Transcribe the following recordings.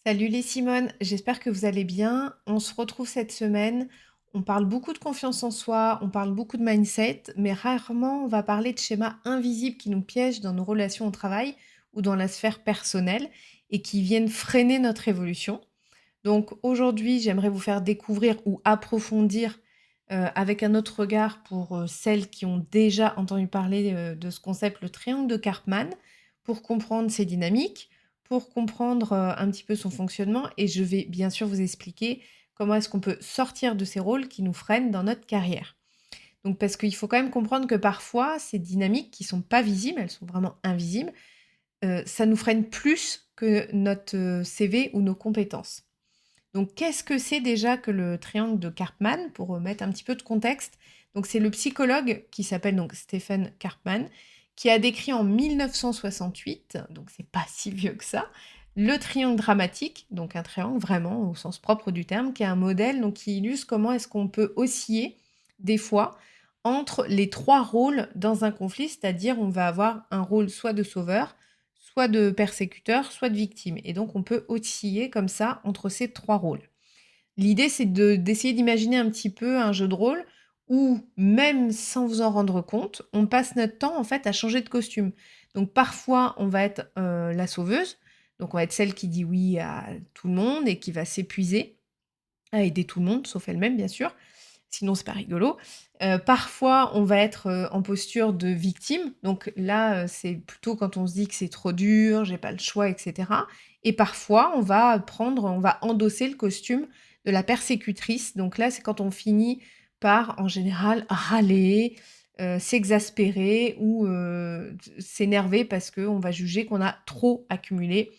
Salut les Simone, j'espère que vous allez bien. On se retrouve cette semaine. On parle beaucoup de confiance en soi, on parle beaucoup de mindset, mais rarement on va parler de schémas invisibles qui nous piègent dans nos relations au travail ou dans la sphère personnelle et qui viennent freiner notre évolution. Donc aujourd'hui, j'aimerais vous faire découvrir ou approfondir avec un autre regard pour celles qui ont déjà entendu parler de ce concept, le triangle de Karpman, pour comprendre ses dynamiques, pour comprendre un petit peu son fonctionnement. Et je vais bien sûr vous expliquer comment est-ce qu'on peut sortir de ces rôles qui nous freinent dans notre carrière. Donc parce qu'il faut quand même comprendre que parfois, ces dynamiques qui sont pas visibles, elles sont vraiment invisibles, ça nous freine plus que notre CV ou nos compétences. Donc, qu'est-ce que c'est déjà que le triangle de Karpman, pour mettre un petit peu de contexte? Donc, c'est le psychologue qui s'appelle donc Stephen Karpman, qui a décrit en 1968, donc c'est pas si vieux que ça, le triangle dramatique, donc un triangle vraiment au sens propre du terme, qui est un modèle donc, qui illustre comment est-ce qu'on peut osciller des fois entre les trois rôles dans un conflit, c'est-à-dire on va avoir un rôle soit de sauveur, soit de persécuteur, soit de victime. Et donc, on peut osciller comme ça entre ces trois rôles. L'idée, c'est d'essayer d'imaginer un petit peu un jeu de rôle où, même sans vous en rendre compte, on passe notre temps en fait à changer de costume. Donc, parfois, on va être la sauveuse, donc on va être celle qui dit oui à tout le monde et qui va s'épuiser à aider tout le monde, sauf elle-même, bien sûr. Sinon, c'est pas rigolo. Parfois, on va être, en posture de victime. Donc là, c'est plutôt quand on se dit que c'est trop dur, j'ai pas le choix, et cetera. Et parfois, on va endosser le costume de la persécutrice. Donc là, c'est quand on finit par, en général, râler, s'exaspérer ou, s'énerver parce qu'on va juger qu'on a trop accumulé,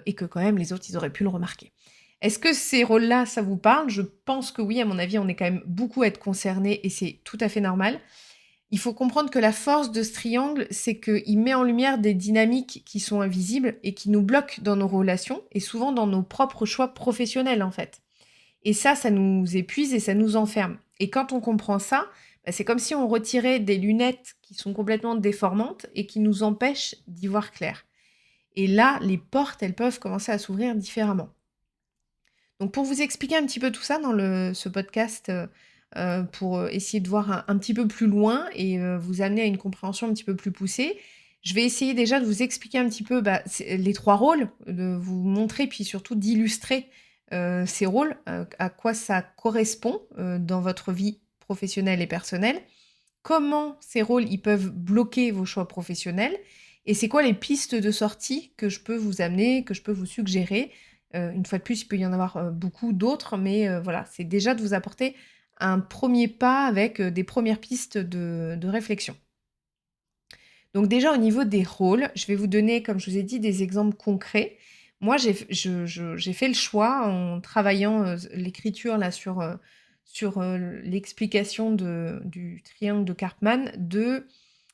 et que quand même les autres, ils auraient pu le remarquer. Est-ce que ces rôles-là, ça vous parle? Je pense que oui, à mon avis, on est quand même beaucoup à être concernés et c'est tout à fait normal. Il faut comprendre que la force de ce triangle, c'est qu'il met en lumière des dynamiques qui sont invisibles et qui nous bloquent dans nos relations et souvent dans nos propres choix professionnels, en fait. Et ça nous épuise et ça nous enferme. Et quand on comprend ça, bah, c'est comme si on retirait des lunettes qui sont complètement déformantes et qui nous empêchent d'y voir clair. Et là, les portes, elles peuvent commencer à s'ouvrir différemment. Donc pour vous expliquer un petit peu tout ça dans ce podcast, pour, essayer de voir un petit peu plus loin et vous amener à une compréhension un petit peu plus poussée, je vais essayer déjà de vous expliquer un petit peu, bah, les 3 rôles, de vous montrer puis surtout d'illustrer, ces rôles, à quoi ça correspond, dans votre vie professionnelle et personnelle. Comment ces rôles, ils peuvent bloquer vos choix professionnels et c'est quoi les pistes de sortie que je peux vous amener, que je peux vous suggérer. Une fois de plus, il peut y en avoir, beaucoup d'autres, mais voilà, c'est déjà de vous apporter un premier pas avec, des premières pistes de réflexion. Donc déjà au niveau des rôles, je vais vous donner, comme je vous ai dit, des exemples concrets. Moi, j'ai fait le choix en travaillant, l'écriture là sur l'explication du triangle de Karpman, de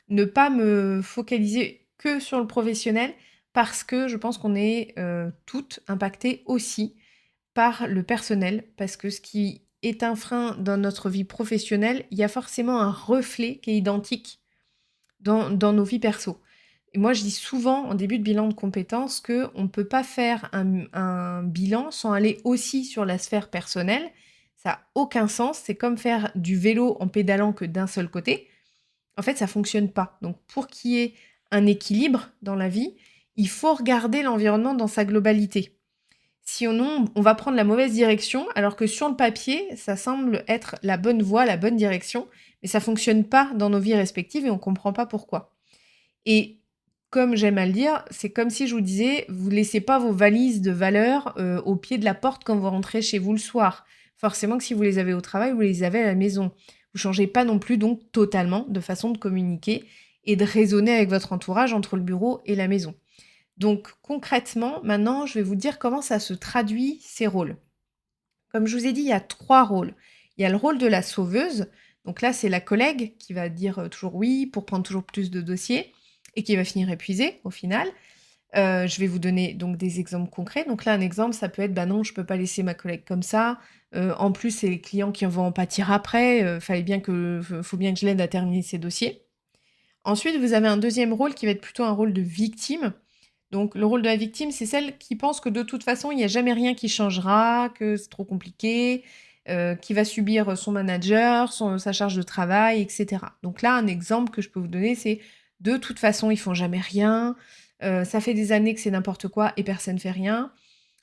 ne pas me focaliser que sur le professionnel parce que je pense qu'on est, toutes impactées aussi par le personnel. Parce que ce qui est un frein dans notre vie professionnelle, il y a forcément un reflet qui est identique dans nos vies perso. Et moi, je dis souvent en début de bilan de compétences qu'on ne peut pas faire un bilan sans aller aussi sur la sphère personnelle. Ça n'a aucun sens. C'est comme faire du vélo en pédalant que d'un seul côté. En fait, ça fonctionne pas. Donc, pour qu'il y ait un équilibre dans la vie, il faut regarder l'environnement dans sa globalité. Sinon, on va prendre la mauvaise direction, alors que sur le papier, ça semble être la bonne voie, la bonne direction, mais ça fonctionne pas dans nos vies respectives et on comprend pas pourquoi. Et comme j'aime à le dire, c'est comme si je vous disais, vous laissez pas vos valises de valeurs au pied de la porte quand vous rentrez chez vous le soir. Forcément que si vous les avez au travail, vous les avez à la maison. Vous changez pas non plus donc totalement de façon de communiquer et de raisonner avec votre entourage entre le bureau et la maison. Donc concrètement, maintenant, je vais vous dire comment ça se traduit ces rôles. Comme je vous ai dit, il y a 3 rôles. Il y a le rôle de la sauveuse, donc là, c'est la collègue qui va dire, toujours oui pour prendre toujours plus de dossiers et qui va finir épuisée au final. Je vais vous donner donc des exemples concrets. Donc là, un exemple, ça peut être: «Bah non, je peux pas laisser ma collègue comme ça, en plus, c'est les clients qui vont en pâtir après, faut bien que je l'aide à terminer ses dossiers». Ensuite, vous avez un deuxième rôle qui va être plutôt un rôle de victime. Donc le rôle de la victime, c'est celle qui pense que de toute façon, il n'y a jamais rien qui changera, que c'est trop compliqué, qui va subir son manager, sa charge de travail, et cetera. Donc là, un exemple que je peux vous donner, c'est de toute façon, ils font jamais rien, ça fait des années que c'est n'importe quoi et personne ne fait rien.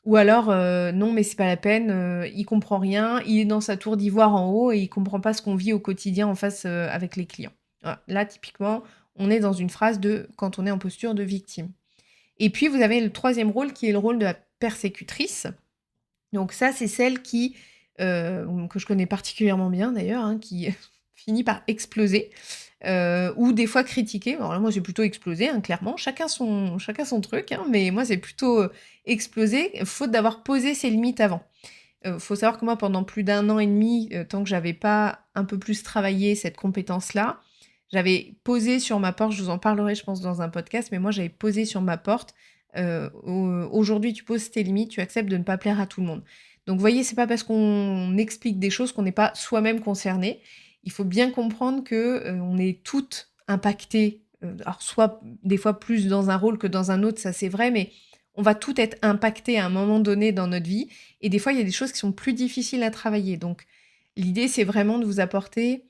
Ou alors, non, mais c'est pas la peine, il comprend rien, il est dans sa tour d'ivoire en haut et il comprend pas ce qu'on vit au quotidien en face, avec les clients. Voilà, là, typiquement, on est dans une phrase de quand on est en posture de victime. Et puis, vous avez le troisième rôle qui est le rôle de la persécutrice. Donc ça, c'est celle qui, que je connais particulièrement bien d'ailleurs, hein, qui finit par exploser, ou des fois critiquer. Alors là, moi, j'ai plutôt explosé, hein, clairement. Chacun son truc, hein, mais moi, c'est plutôt explosé, faute d'avoir posé ses limites avant. Faut savoir que moi, pendant plus d'1 an et demi, tant que j'avais pas un peu plus travaillé cette compétence-là, j'avais posé sur ma porte, je vous en parlerai, je pense, dans un podcast, mais moi, j'avais posé sur ma porte, aujourd'hui, tu poses tes limites, tu acceptes de ne pas plaire à tout le monde. Donc, vous voyez, c'est pas parce qu'on explique des choses qu'on n'est pas soi-même concerné. Il faut bien comprendre que on est toutes impactées, alors soit des fois plus dans un rôle que dans un autre, ça c'est vrai, mais on va toutes être impactées à un moment donné dans notre vie. Et des fois, il y a des choses qui sont plus difficiles à travailler. Donc, l'idée, c'est vraiment de vous apporter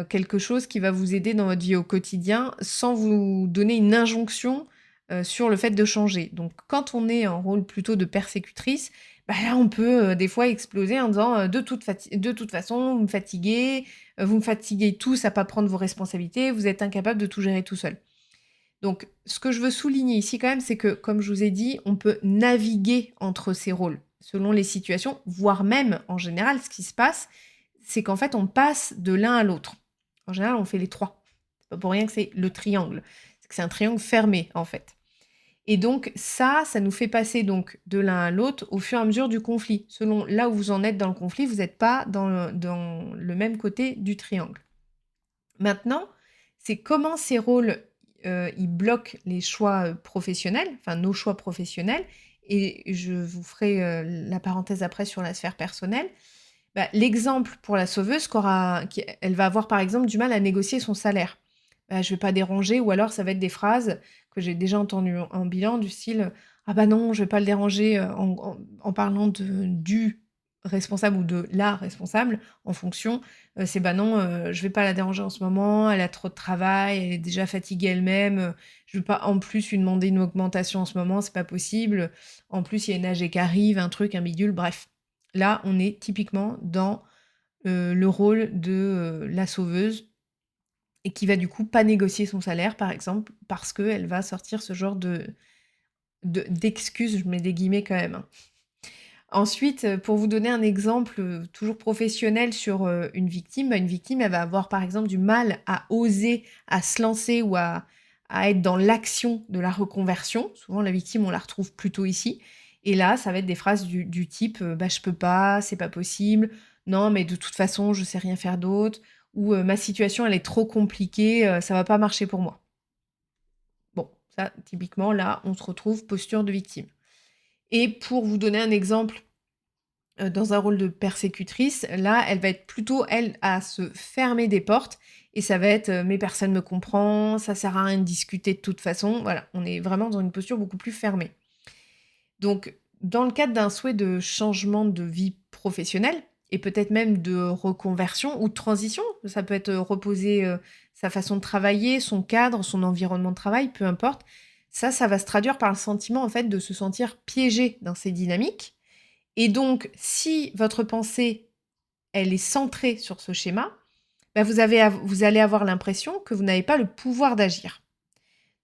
quelque chose qui va vous aider dans votre vie au quotidien sans vous donner une injonction sur le fait de changer. Donc, quand on est en rôle plutôt de persécutrice, bah là, on peut des fois exploser en disant de toute façon, vous me fatiguez tous à pas prendre vos responsabilités, vous êtes incapable de tout gérer tout seul. Donc, ce que je veux souligner ici quand même, c'est que, comme je vous ai dit, on peut naviguer entre ces rôles selon les situations, voire même, en général, ce qui se passe, c'est qu'en fait, on passe de l'un à l'autre. En général, on fait les trois. C'est pas pour rien que c'est le triangle. C'est que c'est un triangle fermé, en fait. Et donc, ça nous fait passer donc de l'un à l'autre au fur et à mesure du conflit. Selon là où vous en êtes dans le conflit, vous n'êtes pas dans le même côté du triangle. Maintenant, c'est comment ces rôles, ils bloquent les choix, professionnels, enfin nos choix professionnels et je vous ferai, la parenthèse après sur la sphère personnelle. Bah, l'exemple pour la sauveuse elle va avoir par exemple du mal à négocier son salaire. Bah, je vais pas déranger ou alors ça va être des phrases que j'ai déjà entendues en bilan du style: «Ah bah non, je vais pas le déranger», en parlant du responsable ou de la responsable en fonction, c'est: «Bah non, je vais pas la déranger en ce moment, elle a trop de travail, elle est déjà fatiguée elle-même, je vais pas en plus lui demander une augmentation en ce moment, c'est pas possible. En plus, il y a une AG qui arrive, un truc, un bidule», bref. Là, on est typiquement dans, le rôle de, la sauveuse et qui va du coup pas négocier son salaire, par exemple, parce qu'elle va sortir ce genre d'excuses, je mets des guillemets quand même, hein. Ensuite, pour vous donner un exemple, toujours professionnel sur, une victime, bah, une victime, elle va avoir par exemple du mal à oser, à se lancer ou à être dans l'action de la reconversion. Souvent la victime, on la retrouve plutôt ici et là, ça va être des phrases du type, «Bah, je peux pas, c'est pas possible. Non, mais de toute façon, je sais rien faire d'autre» ou, «Ma situation, elle est trop compliquée, ça va pas marcher pour moi». Bon, ça typiquement là, on se retrouve posture de victime et pour vous donner un exemple dans un rôle de persécutrice, là, elle va être plutôt, elle, à se fermer des portes et ça va être, «Mais personne me comprend, ça sert à rien de discuter de toute façon». Voilà, on est vraiment dans une posture beaucoup plus fermée. Donc, dans le cadre d'un souhait de changement de vie professionnelle et peut-être même de reconversion ou de transition, ça peut être, reposer, sa façon de travailler, son cadre, son environnement de travail, peu importe. Ça va se traduire par le sentiment, en fait, de se sentir piégé dans ces dynamiques et donc, si votre pensée, elle est centrée sur ce schéma, bah, vous allez avoir l'impression que vous n'avez pas le pouvoir d'agir.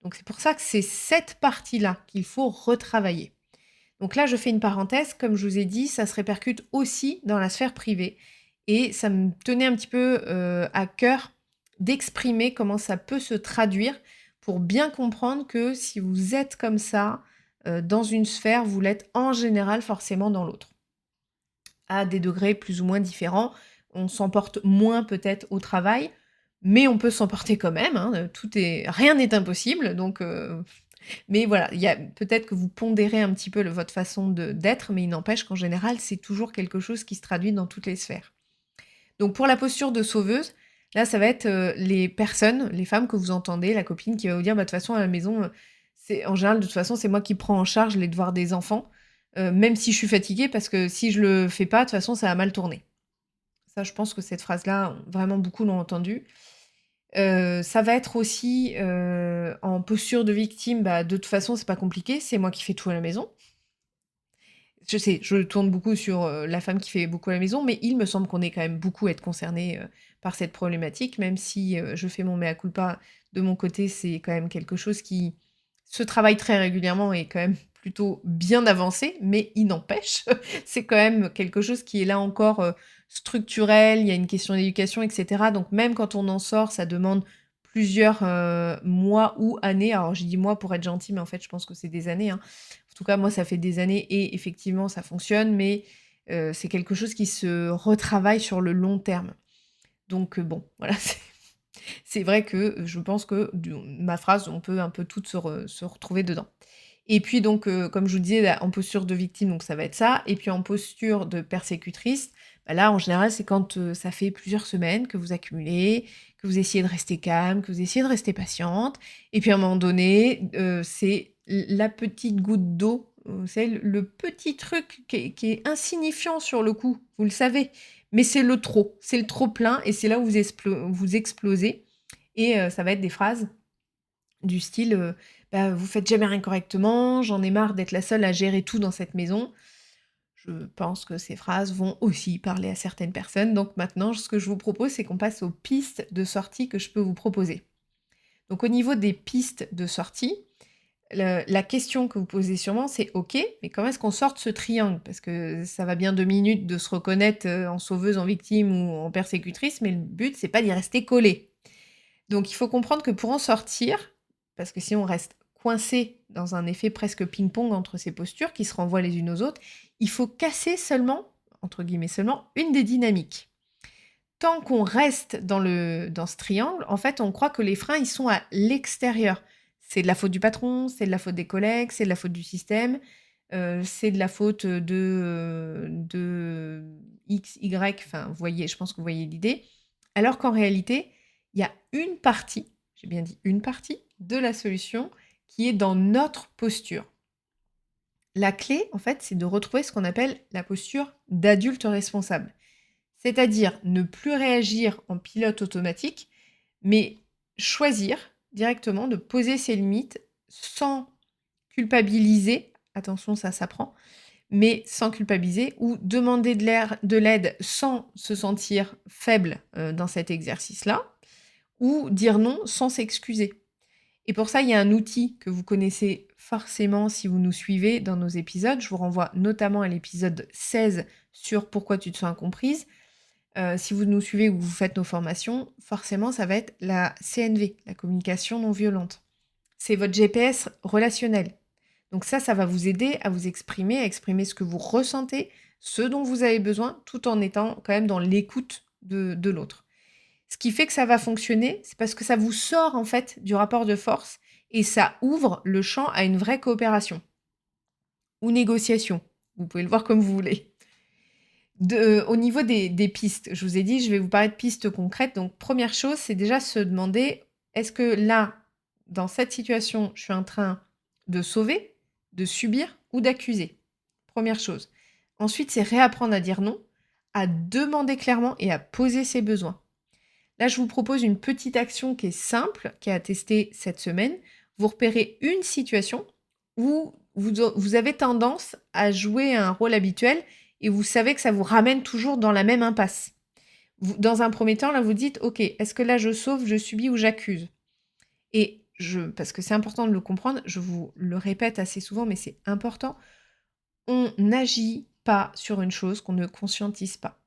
Donc c'est pour ça que c'est cette partie-là qu'il faut retravailler. Donc là, je fais une parenthèse, comme je vous ai dit, ça se répercute aussi dans la sphère privée et ça me tenait un petit peu, à cœur d'exprimer comment ça peut se traduire pour bien comprendre que si vous êtes comme ça, dans une sphère, vous l'êtes en général forcément dans l'autre à des degrés plus ou moins différents. On s'emporte moins peut-être au travail, mais on peut s'emporter quand même, hein, rien n'est impossible donc mais voilà, il y a peut-être que vous pondérez un petit peu votre façon d'être, mais il n'empêche qu'en général, c'est toujours quelque chose qui se traduit dans toutes les sphères. Donc pour la posture de sauveuse, là, ça va être, les personnes, les femmes que vous entendez, la copine qui va vous dire: «Bah, de toute façon à la maison, C'est en général, de toute façon, c'est moi qui prends en charge les devoirs des enfants, même si je suis fatiguée, parce que si je le fais pas, de toute façon, ça va mal tourner. Ça, je pense que cette phrase-là, vraiment beaucoup l'ont entendue. Ça va être aussi, en posture de victime, bah, de toute façon, c'est pas compliqué, c'est moi qui fais tout à la maison. Je sais, je tourne beaucoup sur, la femme qui fait beaucoup à la maison, mais il me semble qu'on est quand même beaucoup à être concernés, par cette problématique, même si, je fais mon mea culpa de mon côté, c'est quand même quelque chose qui se travaille très régulièrement et quand même plutôt bien avancé, mais il n'empêche, c'est quand même quelque chose qui est là encore, structurel, il y a une question d'éducation et cetera, donc même quand on en sort, ça demande plusieurs, mois ou années. Alors je dis mois pour être gentille, mais en fait, je pense que c'est des années, hein. En tout cas, moi, ça fait des années et effectivement, ça fonctionne, mais c'est quelque chose qui se retravaille sur le long terme. Donc bon, voilà, c'est vrai que je pense que ma phrase, on peut un peu toutes se retrouver dedans. Et puis donc, comme je vous disais, là, en posture de victime, donc ça va être ça. Et puis en posture de persécutrice, bah là, en général, c'est quand ça fait plusieurs semaines que vous accumulez, que vous essayez de rester calme, que vous essayez de rester patiente. Et puis à un moment donné, c'est la petite goutte d'eau, c'est le petit truc qui est insignifiant sur le coup, vous le savez. Mais c'est le trop plein, et c'est là où vous explosez. Et ça va être des phrases du style, bah, «Vous faites jamais rien correctement, j'en ai marre d'être la seule à gérer tout dans cette maison». Je pense que ces phrases vont aussi parler à certaines personnes, donc maintenant ce que je vous propose, c'est qu'on passe aux pistes de sortie que je peux vous proposer. Donc au niveau des pistes de sortie, la question que vous posez sûrement, c'est: «OK, mais comment est-ce qu'on sort de ce triangle?» Parce que ça va bien 2 minutes de se reconnaître, en sauveuse, en victime ou en persécutrice, mais le but, c'est pas d'y rester collé. Donc il faut comprendre que pour en sortir, parce que sinon on reste coincé dans un effet presque ping-pong entre ces postures qui se renvoient les unes aux autres, il faut casser seulement, entre guillemets seulement, une des dynamiques. Tant qu'on reste dans ce triangle, en fait, on croit que les freins, ils sont à l'extérieur. C'est de la faute du patron, c'est de la faute des collègues, c'est de la faute du système, c'est de la faute de X, Y, enfin, vous voyez, je pense que vous voyez l'idée. Alors qu'en réalité, il y a une partie, j'ai bien dit une partie, de la solution qui est dans notre posture. La clé, en fait, c'est de retrouver ce qu'on appelle la posture d'adulte responsable. C'est-à-dire ne plus réagir en pilote automatique, mais choisir directement de poser ses limites sans culpabiliser. Attention, ça s'apprend, mais sans culpabiliser, ou demander de l'aide sans se sentir faible dans cet exercice-là, ou dire non sans s'excuser. Et pour ça, il y a un outil que vous connaissez forcément si vous nous suivez dans nos épisodes. Je vous renvoie notamment à l'épisode 16 sur pourquoi tu te sens incomprise. Si vous nous suivez ou vous faites nos formations, forcément, ça va être la CNV, la communication non violente. C'est votre GPS relationnel. Donc ça va vous aider à exprimer ce que vous ressentez, ce dont vous avez besoin, tout en étant quand même dans l'écoute de l'autre. Ce qui fait que ça va fonctionner, c'est parce que ça vous sort en fait du rapport de force et ça ouvre le champ à une vraie coopération ou négociation. Vous pouvez le voir comme vous voulez. Au niveau des pistes, je vous ai dit, je vais vous parler de pistes concrètes. Donc, première chose, c'est déjà se demander, est-ce que là, dans cette situation, je suis en train de sauver, de subir ou d'accuser? Première chose. Ensuite, c'est réapprendre à dire non, à demander clairement et à poser ses besoins. Là, je vous propose une petite action qui est simple, qui est à tester cette semaine. Vous repérez une situation où vous avez tendance à jouer un rôle habituel et vous savez que ça vous ramène toujours dans la même impasse. Dans un premier temps, là, vous dites, OK, est-ce que là, je sauve, je subis ou j'accuse? Et parce que c'est important de le comprendre, je vous le répète assez souvent, mais c'est important, on n'agit pas sur une chose qu'on ne conscientise pas.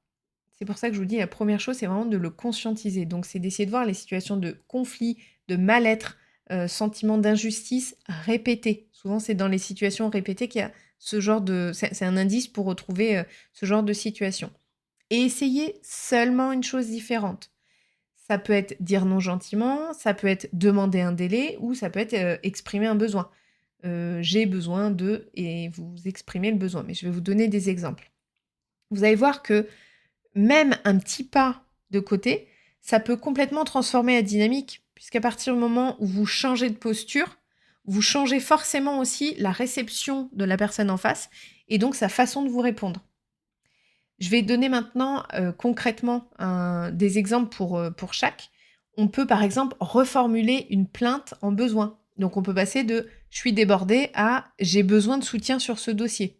C'est pour ça que je vous dis, la première chose, c'est vraiment de le conscientiser. Donc, c'est d'essayer de voir les situations de conflit, de mal-être, sentiment d'injustice répétés. Souvent, c'est dans les situations répétées qu'il y a ce genre de... C'est un indice pour retrouver ce genre de situation. Et essayez seulement une chose différente. Ça peut être dire non gentiment, ça peut être demander un délai, ou ça peut être exprimer un besoin. J'ai besoin de... Et vous exprimez le besoin. Mais je vais vous donner des exemples. Vous allez voir que même un petit pas de côté, ça peut complètement transformer la dynamique, puisqu'à partir du moment où vous changez de posture, vous changez forcément aussi la réception de la personne en face et donc sa façon de vous répondre. Je vais donner maintenant concrètement des exemples pour chaque. On peut par exemple reformuler une plainte en besoin. Donc on peut passer de je suis débordée à j'ai besoin de soutien sur ce dossier.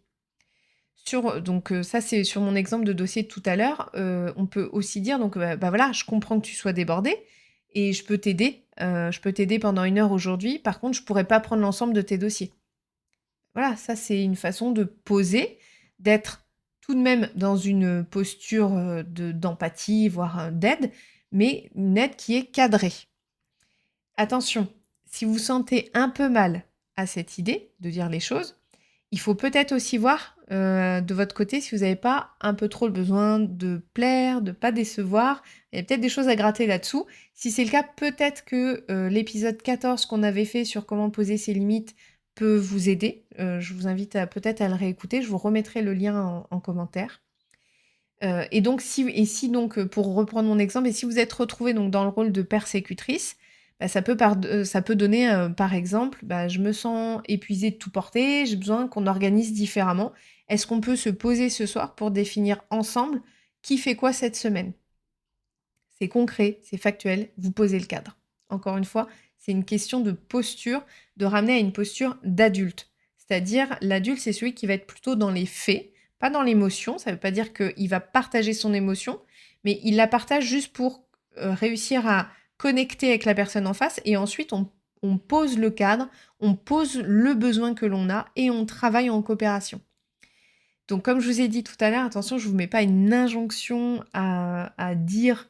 Donc ça c'est sur mon exemple de dossier de tout à l'heure. On peut aussi dire donc bah voilà, je comprends que tu sois débordée et je peux t'aider. Je peux t'aider pendant 1 heure aujourd'hui. Par contre, je pourrais pas prendre l'ensemble de tes dossiers. Voilà, ça c'est une façon de poser, d'être tout de même dans une posture d'empathie, voire d'aide, mais une aide qui est cadrée. Attention, si vous sentez un peu mal à cette idée de dire les choses, il faut peut-être aussi voir de votre côté si vous n'avez pas un peu trop le besoin de plaire, de ne pas décevoir. Il y a peut-être des choses à gratter là-dessous. Si c'est le cas, peut-être que l'épisode 14 qu'on avait fait sur comment poser ses limites peut vous aider. Je vous invite peut-être à le réécouter. Je vous remettrai le lien en commentaire. Et donc, si donc, pour reprendre mon exemple, et si vous êtes retrouvé donc dans le rôle de persécutrice, bah, ça peut donner, par exemple, bah, je me sens épuisée de tout porter, j'ai besoin qu'on organise différemment. Est-ce qu'on peut se poser ce soir pour définir ensemble qui fait quoi cette semaine? C'est concret, c'est factuel, vous posez le cadre. Encore une fois, c'est une question de posture, de ramener à une posture d'adulte. C'est-à-dire, l'adulte, c'est celui qui va être plutôt dans les faits, pas dans l'émotion. Ça ne veut pas dire qu'il va partager son émotion, mais il la partage juste pour réussir à connecter avec la personne en face. Et ensuite, on pose le cadre, on pose le besoin que l'on a et on travaille en coopération. Donc, comme je vous ai dit tout à l'heure, attention, je ne vous mets pas une injonction à dire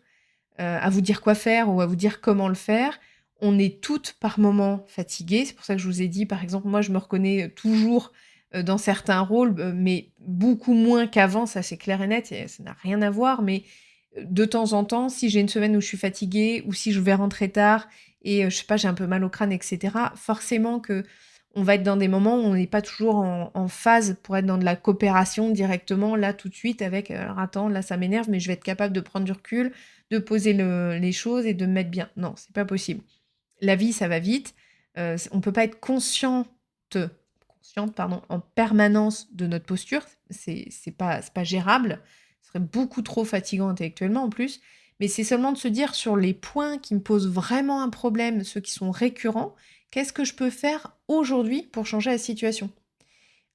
à vous dire quoi faire ou à vous dire comment le faire. On est toutes par moments fatiguées. C'est pour ça que je vous ai dit, par exemple, moi, je me reconnais toujours dans certains rôles, mais beaucoup moins qu'avant, ça c'est clair et net, et ça n'a rien à voir. Mais de temps en temps, si j'ai une semaine où je suis fatiguée ou si je vais rentrer tard et je sais pas, j'ai un peu mal au crâne, etc., forcément que on va être dans des moments où on n'est pas toujours en phase pour être dans de la coopération directement, là, tout de suite, avec alors attends, là, ça m'énerve, mais je vais être capable de prendre du recul, de poser les choses et de me mettre bien. Non, c'est pas possible. La vie, ça va vite. On peut pas être consciente, pardon, en permanence de notre posture. C'est pas gérable. Ce serait beaucoup trop fatigant intellectuellement en plus. Mais c'est seulement de se dire sur les points qui me posent vraiment un problème, ceux qui sont récurrents, qu'est-ce que je peux faire aujourd'hui pour changer la situation?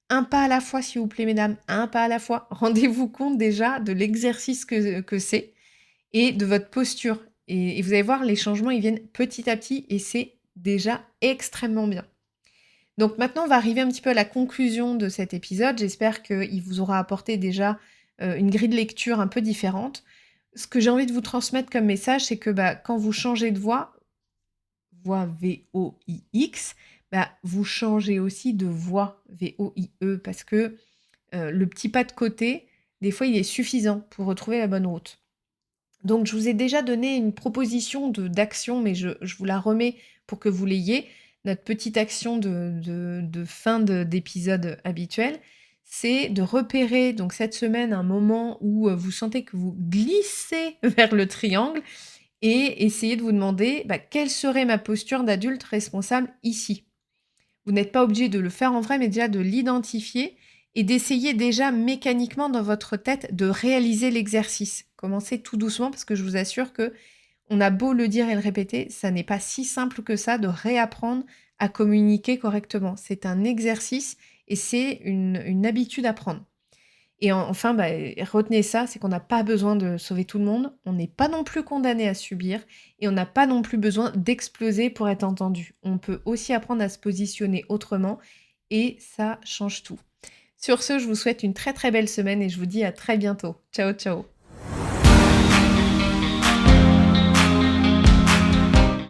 Un pas à la fois, s'il vous plaît, mesdames, un pas à la fois. Rendez-vous compte déjà de l'exercice que c'est et de votre posture. Et vous allez voir, les changements, ils viennent petit à petit et c'est déjà extrêmement bien. Donc maintenant, on va arriver un petit peu à la conclusion de cet épisode. J'espère qu'il vous aura apporté déjà une grille de lecture un peu différente. Ce que j'ai envie de vous transmettre comme message, c'est que quand vous changez de voix V-O-I-X, vous changez aussi de voix V-O-I-E parce que le petit pas de côté, des fois, il est suffisant pour retrouver la bonne route. Donc, je vous ai déjà donné une proposition d'action, mais je vous la remets pour que vous l'ayez. Notre petite action de fin d'épisode habituel, c'est de repérer donc cette semaine un moment où vous sentez que vous glissez vers le triangle et essayer de vous demander quelle serait ma posture d'adulte responsable ici. Vous n'êtes pas obligé de le faire en vrai, mais déjà de l'identifier et d'essayer déjà mécaniquement dans votre tête de réaliser l'exercice. Commencez tout doucement parce que je vous assure que on a beau le dire et le répéter, ça n'est pas si simple que ça de réapprendre à communiquer correctement. C'est un exercice et c'est une habitude à prendre. Et enfin, retenez ça, c'est qu'on n'a pas besoin de sauver tout le monde, on n'est pas non plus condamné à subir, et on n'a pas non plus besoin d'exploser pour être entendu. On peut aussi apprendre à se positionner autrement, et ça change tout. Sur ce, je vous souhaite une très très belle semaine, et je vous dis à très bientôt. Ciao, ciao.